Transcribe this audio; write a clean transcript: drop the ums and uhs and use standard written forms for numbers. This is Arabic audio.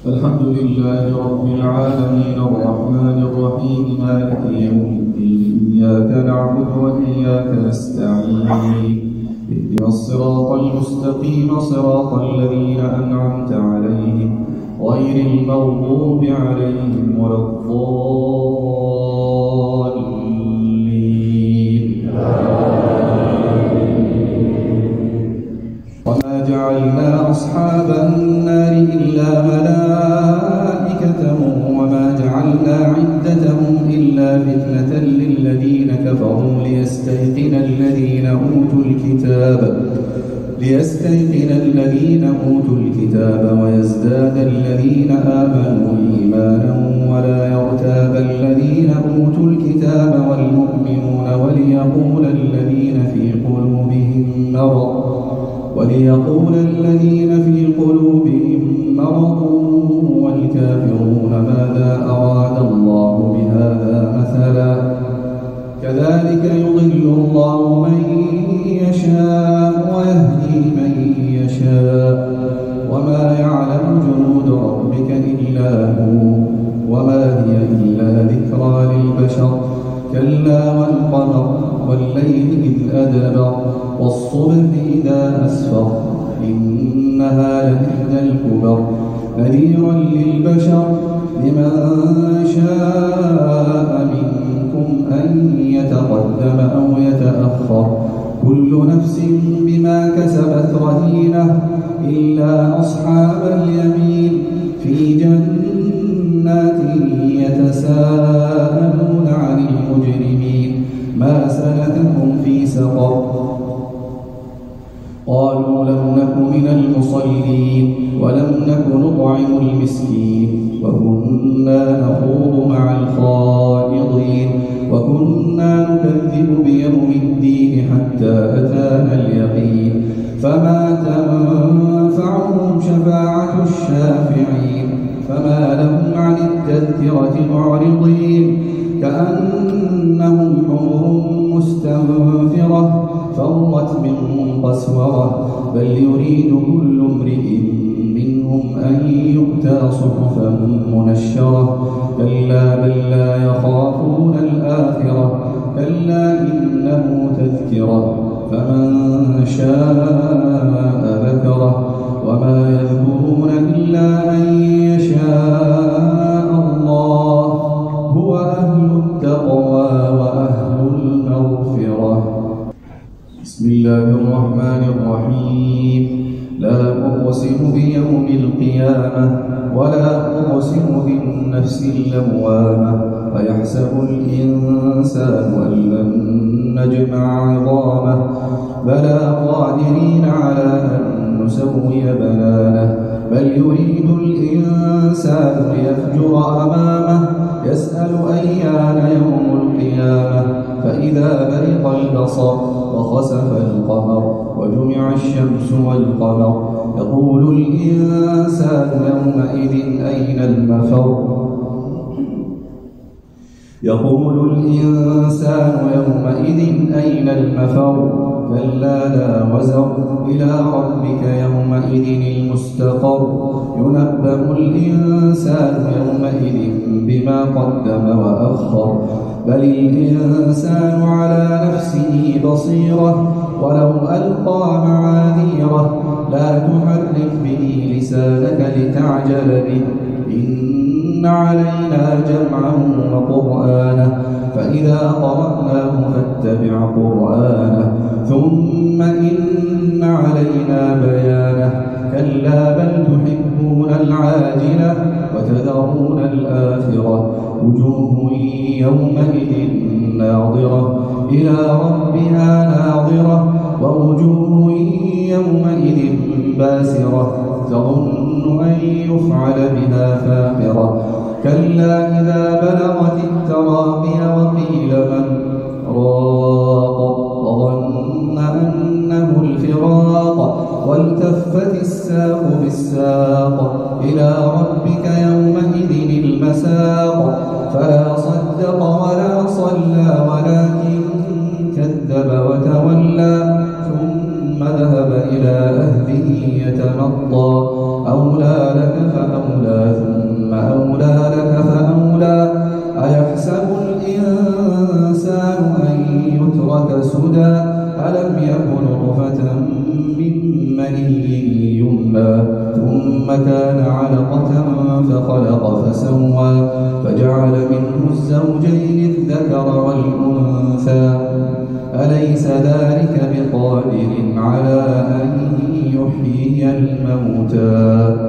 الحمد لله رب العالمين الرحمن الرحيم مالك يوم الدين إياك نعبد وإياك نستعين اهدنا الصراط المستقيم صراط الذين أنعمت عليهم غير المغضوب عليهم ولا الضالين. وما جعلنا أصحاب النار إلا ملائكة وما جعلنا عدتهم إلا فتنة للذين كفروا ليستيقن الذين أوتوا الكتاب ويزداد الذين آمنوا إيمانا ولا يرتاب الذين أوتوا الكتاب والمؤمنون وليقول الذين في قلوبهم مرض والكافرون ماذا أراد الله بهذا مثلا كذلك يضل الله من يشاء ويهدي من يشاء وما يعلم جنود ربك إلا هو وما هي إلا ذكرى للبشر كلا والقمر والليل إذ أدبر والصبح إذا أسفر إنها لإحدى الكبر نذيرا للبشر لمن شاء منكم أن يتقدم أو يتأخر كل نفس بما كسبت رهينة إلا أصحاب اليمين في جنات يتساءلون عن المجرمين ما سلككم في سقر قالوا لم نك من المصلين ولم نك نطعم المسكين وكنا نخوض مع الخائضين وكنا نكذب بيوم الدين حتى أتانا اليقين فما تنفعهم شفاعة الشافعين فما لهم عن التذكرة معرضين كأنهم حمر مستنفرة فرت من قسورة بل يريد كل امرئ منهم أن يؤتى صحفا منشرة كلا بل لا يخافون الآخرة كلا إنه تذكرة فمن شاء ذكره وما يذكرون إلا أن يشاء الله هو أهل التقوى وأهل المغفرة. بسم الله الرحمن الرحيم لا أقسم بيوم القيامة ولا أقسم بالنفس اللوامة أيحسب الإنسان أن لن نجمع عظامه بلى قادرين على أن نسوي بنانه بل يريد الإنسان ليفجر أمامه يسأل أيان يوم القيامة فإذا برق البصر وخسف القمر وجمع الشمس والقمر يقول الإنسان يومئذ أين المفر كلا لا وزر إلى ربك يومئذ المستقر ينبأ الإنسان يومئذ بما قدم وأخر بل الإنسان على نفسه بصيرة ولو ألقى معاذيره لا تحرك به لسانك لتعجل به إن علينا جمعه وقرآنه فإذا قرأناه فاتبع قرآنه ثم إن علينا بيانه كلا بل تحبون العاجلة وتذرون الآخرة وجوه يومئذ ناظرة إلى ربها ناظرة ووجوه يومئذ باسرة تظن أن يفعل بها فاقرة كلا إذا بلغت التراقي وقيل من راق وظن أنه الفراق والتفت الساق بالساق إلى ربك يومئذ المساق فلا صدق ولا صلى ولكن كذب وتولى ثم ذهب إلى أهله يتمطى أولى لك فأولى يترك سدى ألم يكن نطفة من مني يمنى ثم كان علقة فخلق فسوى فجعل منه الزوجين الذكر والأنثى أليس ذلك بقادر على أن يحيي الموتى